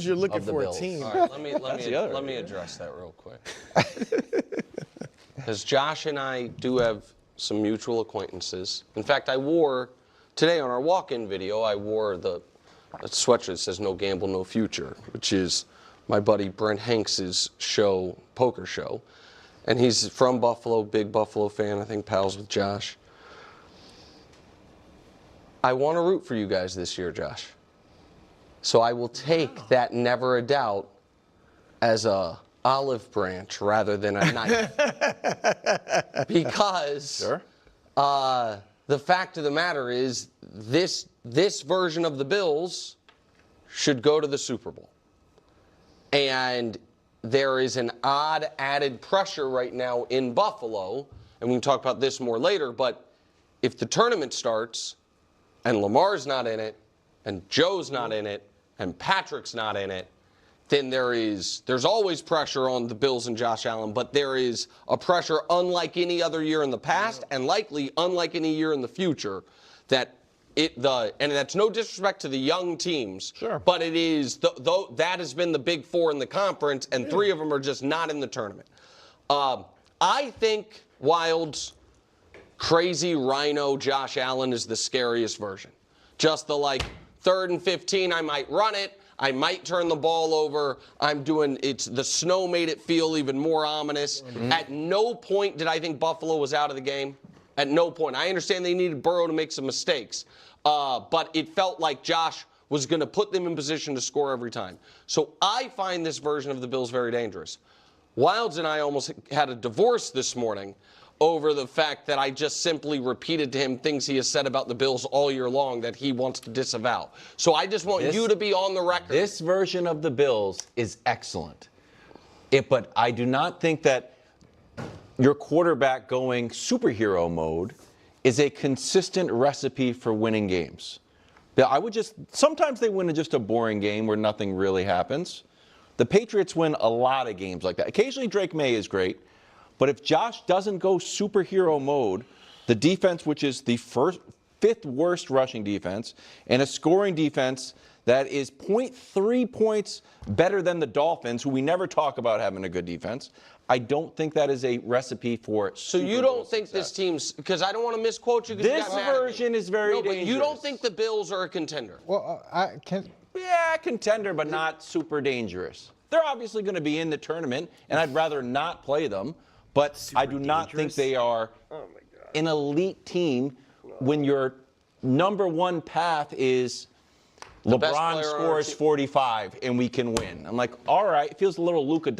You're looking of the for Bills. a team. All right, let me address that real quick. Because Josh and I do have some mutual acquaintances. In fact, I wore, today on our walk-in video, I wore the sweatshirt that says "No Gamble, No Future," which is my buddy Brent Hanks's show, poker show. And he's from Buffalo, big Buffalo fan, I think pals with Josh. I want to root for you guys this year, Josh. So I will take that never a doubt as a olive branch rather than a knife. Because Sure. The fact of the matter is this version of the Bills should go to the Super Bowl. And there is an odd added pressure right now in Buffalo, and we can talk about this more later, but if the tournament starts and Lamar's not in it, and Joe's not in it, and Patrick's not in it, then there's always pressure on the Bills and Josh Allen, but there is a pressure unlike any other year in the past and likely unlike any year in the future that and that's no disrespect to the young teams, Sure. but it is that has been the big four in the conference, and three of them are just not in the tournament. I think Wild's crazy rhino Josh Allen is the scariest version. Just the 3rd and 15, I might run it. I might turn the ball over. The snow made it feel even more ominous. Mm-hmm. At no point did I think Buffalo was out of the game. At no point. I understand they needed Burrow to make some mistakes. But it felt like Josh was going to put them in position to score every time. So I find this version of the Bills very dangerous. Wilds and I almost had a divorce this morning over the fact that I just simply repeated to him things he has said about the Bills all year long that he wants to disavow. So I just want you to be on the record. This version of the Bills is excellent. But I do not think that your quarterback going superhero mode is a consistent recipe for winning games. Sometimes they win just a boring game where nothing really happens. The Patriots win a lot of games like that. Occasionally Drake May is great. But if Josh doesn't go superhero mode, the defense, which is the fifth worst rushing defense, and a scoring defense that is 0.3 points better than the Dolphins, who we never talk about having a good defense, I don't think that is a recipe for So you don't think this team's, because I don't want to misquote you. This version is very dangerous. But you don't think the Bills are a contender? Well, Yeah, contender, but not super dangerous. They're obviously going to be in the tournament, and I'd rather not play them. But super I do not think they are an elite team when your number one path is LeBron scores 45 and we can win. I'm like, all right, it feels a little Luka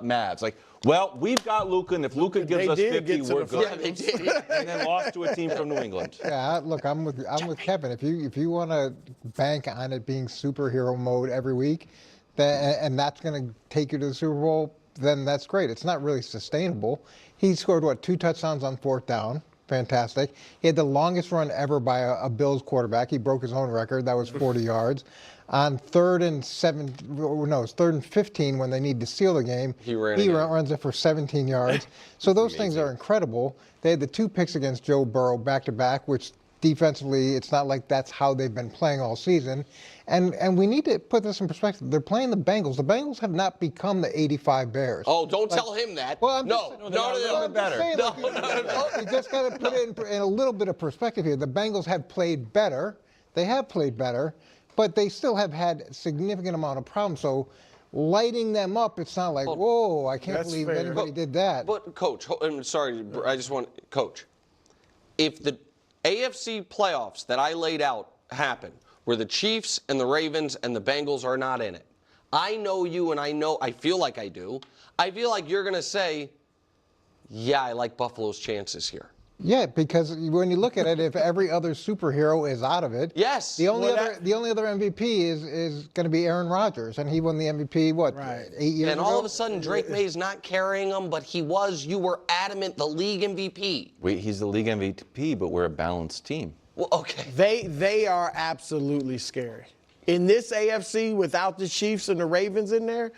Mavs. Well, we've got Luka, and if Luka gives us 50, we're good. Yeah, they did. And then lost to a team from New England. Yeah, look, I'm with Kevin. If you want to bank on it being superhero mode every week, and that's going to take you to the Super Bowl, then that's great. It's not really sustainable. He scored, 2 touchdowns on 4th down. Fantastic. He had the longest run ever by a Bills quarterback. He broke his own record. That was 40 yards. On 3rd and 15 when they need to seal the game, he runs it for 17 yards. So those things are incredible. They had the 2 picks against Joe Burrow back-to-back, which defensively, it's not like that's how they've been playing all season. And we need to put this in perspective. They're playing the Bengals. The Bengals have not become the '85 Bears. Oh, don't tell him that. Well, no. You just got to put it in a little bit of perspective here. The Bengals have played better. They have played better, but they still have had a significant amount of problems. So lighting them up, it's not like, whoa, I can't believe anybody did that. But, Coach, I'm sorry, I just want, Coach, if the AFC playoffs that I laid out happen, where the Chiefs and the Ravens and the Bengals are not in it, I know you, and I feel like I do. I feel like you're going to say, yeah, I like Buffalo's chances here. Yeah, because when you look at it, if every other superhero is out of it, yes, the only other MVP is going to be Aaron Rodgers, and he won the MVP 8 years ago. And all of a sudden, Drake May's not carrying him, but he was. You were adamant, the league MVP. He's the league MVP, but we're a balanced team. Well, okay. They are absolutely scary. In this AFC, without the Chiefs and the Ravens in there,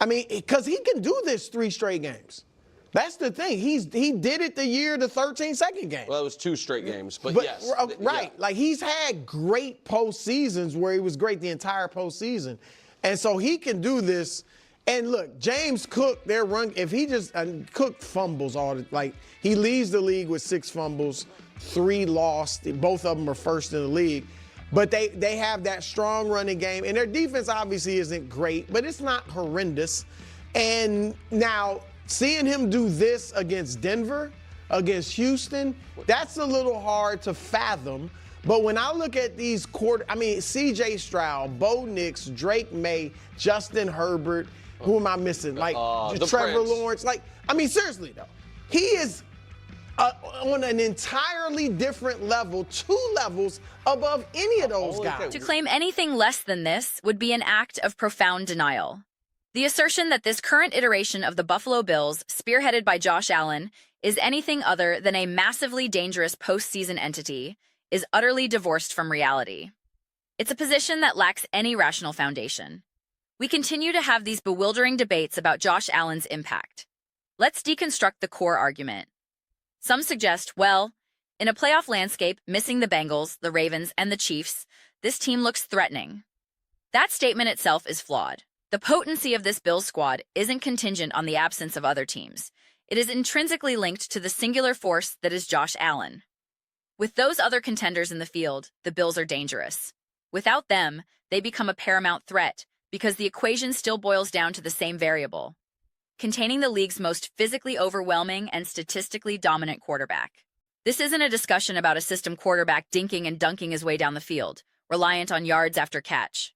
I mean, because he can do this 3 straight games. That's the thing. He did it the 13-second game. Well, it was 2 straight games, but yes. Right. Yeah. Like, he's had great postseasons where he was great the entire postseason. And so he can do this. And look, James Cook, their run, if he just, Cook fumbles he leads the league with 6 fumbles, 3 lost. Both of them are first in the league. But they have that strong running game. And their defense obviously isn't great, but it's not horrendous. And now, seeing him do this against Denver, against Houston, that's a little hard to fathom. But when I look at these C.J. Stroud, Bo Nix, Drake May, Justin Herbert, who am I missing? Trevor Lawrence. Seriously, though. He is on an entirely different level, 2 levels above any of those guys. To claim anything less than this would be an act of profound denial. The assertion that this current iteration of the Buffalo Bills, spearheaded by Josh Allen, is anything other than a massively dangerous postseason entity is utterly divorced from reality. It's a position that lacks any rational foundation. We continue to have these bewildering debates about Josh Allen's impact. Let's deconstruct the core argument. Some suggest, well, in a playoff landscape missing the Bengals, the Ravens, and the Chiefs, this team looks threatening. That statement itself is flawed. The potency of this Bills squad isn't contingent on the absence of other teams. It is intrinsically linked to the singular force that is Josh Allen. With those other contenders in the field, the Bills are dangerous. Without them, they become a paramount threat because the equation still boils down to the same variable, containing the league's most physically overwhelming and statistically dominant quarterback. This isn't a discussion about a system quarterback dinking and dunking his way down the field, reliant on yards after catch.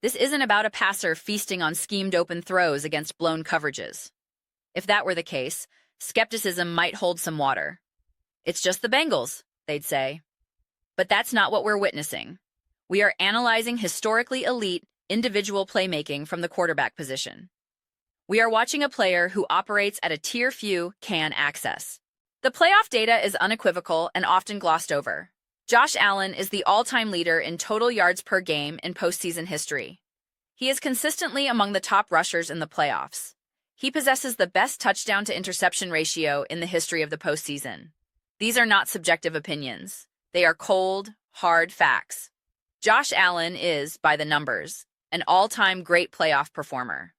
This isn't about a passer feasting on schemed open throws against blown coverages. If that were the case, skepticism might hold some water. It's just the Bengals, they'd say. But that's not what we're witnessing. We are analyzing historically elite individual playmaking from the quarterback position. We are watching a player who operates at a tier few can access. The playoff data is unequivocal and often glossed over. Josh Allen is the all-time leader in total yards per game in postseason history. He is consistently among the top rushers in the playoffs. He possesses the best touchdown-to-interception ratio in the history of the postseason. These are not subjective opinions. They are cold, hard facts. Josh Allen is, by the numbers, an all-time great playoff performer.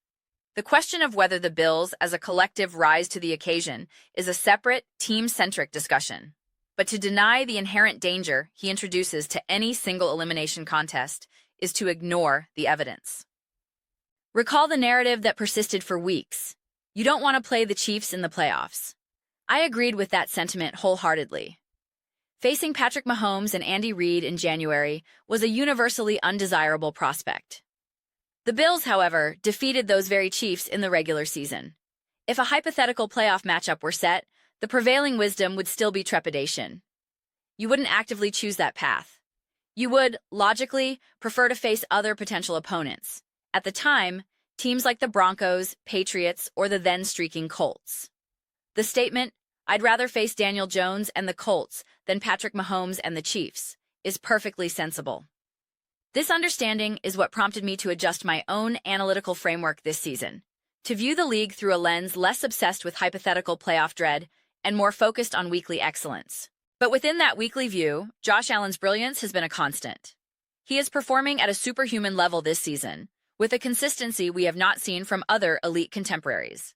The question of whether the Bills as a collective rise to the occasion is a separate, team-centric discussion. But to deny the inherent danger he introduces to any single elimination contest is to ignore the evidence. Recall the narrative that persisted for weeks. You don't want to play the Chiefs in the playoffs. I agreed with that sentiment wholeheartedly. Facing Patrick Mahomes and Andy Reid in January was a universally undesirable prospect. The Bills, however, defeated those very Chiefs in the regular season. If a hypothetical playoff matchup were set, the prevailing wisdom would still be trepidation. You wouldn't actively choose that path. You would, logically, prefer to face other potential opponents. At the time, teams like the Broncos, Patriots, or the then-streaking Colts. The statement, "I'd rather face Daniel Jones and the Colts than Patrick Mahomes and the Chiefs," is perfectly sensible. This understanding is what prompted me to adjust my own analytical framework this season, to view the league through a lens less obsessed with hypothetical playoff dread and more focused on weekly excellence. But within that weekly view, Josh Allen's brilliance has been a constant. He is performing at a superhuman level this season, with a consistency we have not seen from other elite contemporaries.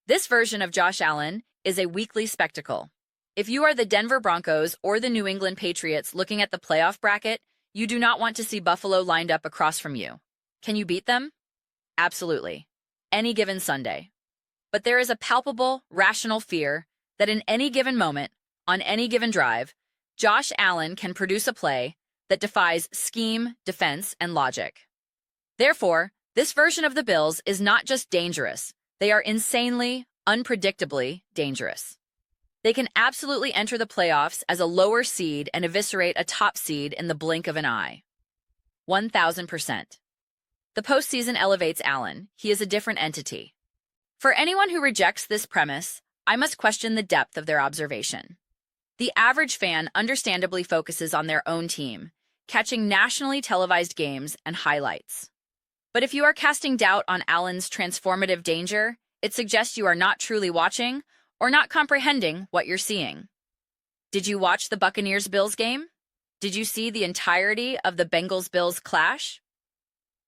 This version of Josh Allen is a weekly spectacle. If you are the Denver Broncos or the New England Patriots looking at the playoff bracket, you do not want to see Buffalo lined up across from you. Can you beat them? Absolutely. Any given Sunday. But there is a palpable, rational fear that in any given moment, on any given drive, Josh Allen can produce a play that defies scheme, defense, and logic. Therefore, this version of the Bills is not just dangerous, they are insanely, unpredictably dangerous. They can absolutely enter the playoffs as a lower seed and eviscerate a top seed in the blink of an eye. 1,000%. The postseason elevates Allen. He is a different entity. For anyone who rejects this premise, I must question the depth of their observation. The average fan understandably focuses on their own team, catching nationally televised games and highlights. But if you are casting doubt on Allen's transformative danger, it suggests you are not truly watching or not comprehending what you're seeing. Did you watch the Buccaneers-Bills game? Did you see the entirety of the Bengals-Bills clash?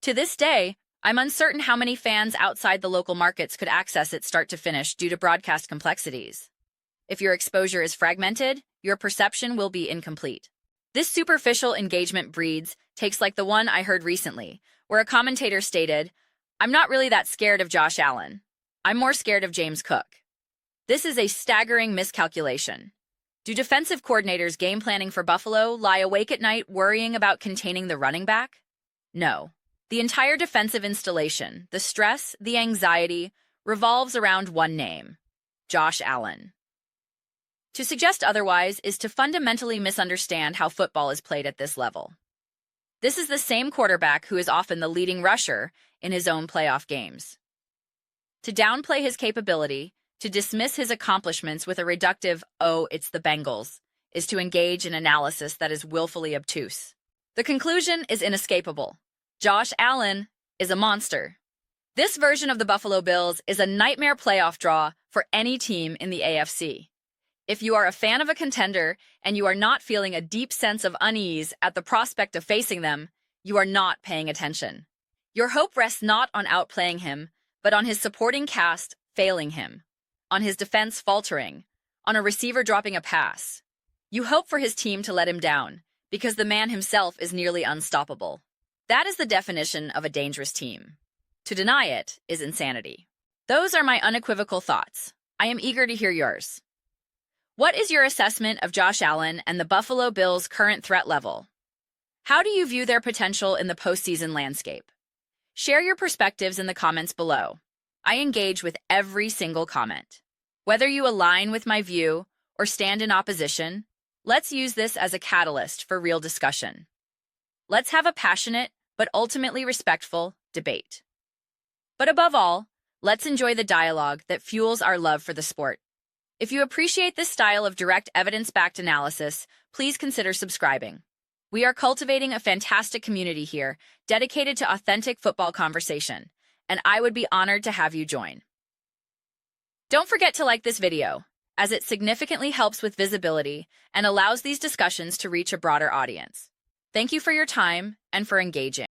To this day, I'm uncertain how many fans outside the local markets could access it start to finish due to broadcast complexities. If your exposure is fragmented, your perception will be incomplete. This superficial engagement breeds takes like the one I heard recently, where a commentator stated, "I'm not really that scared of Josh Allen. I'm more scared of James Cook." This is a staggering miscalculation. Do defensive coordinators game planning for Buffalo lie awake at night worrying about containing the running back? No. The entire defensive installation, the stress, the anxiety, revolves around one name: Josh Allen. To suggest otherwise is to fundamentally misunderstand how football is played at this level. This is the same quarterback who is often the leading rusher in his own playoff games. To downplay his capability, to dismiss his accomplishments with a reductive, "Oh, it's the Bengals," is to engage in analysis that is willfully obtuse. The conclusion is inescapable. Josh Allen is a monster. This version of the Buffalo Bills is a nightmare playoff draw for any team in the AFC. If you are a fan of a contender and you are not feeling a deep sense of unease at the prospect of facing them, you are not paying attention. Your hope rests not on outplaying him, but on his supporting cast failing him, on his defense faltering, on a receiver dropping a pass. You hope for his team to let him down, because the man himself is nearly unstoppable. That is the definition of a dangerous team. To deny it is insanity. Those are my unequivocal thoughts. I am eager to hear yours. What is your assessment of Josh Allen and the Buffalo Bills' current threat level? How do you view their potential in the postseason landscape? Share your perspectives in the comments below. I engage with every single comment. Whether you align with my view or stand in opposition, let's use this as a catalyst for real discussion. Let's have a passionate, but ultimately respectful, debate. But above all, let's enjoy the dialogue that fuels our love for the sport. If you appreciate this style of direct evidence-backed analysis, please consider subscribing. We are cultivating a fantastic community here, dedicated to authentic football conversation, and I would be honored to have you join. Don't forget to like this video, as it significantly helps with visibility and allows these discussions to reach a broader audience. Thank you for your time and for engaging.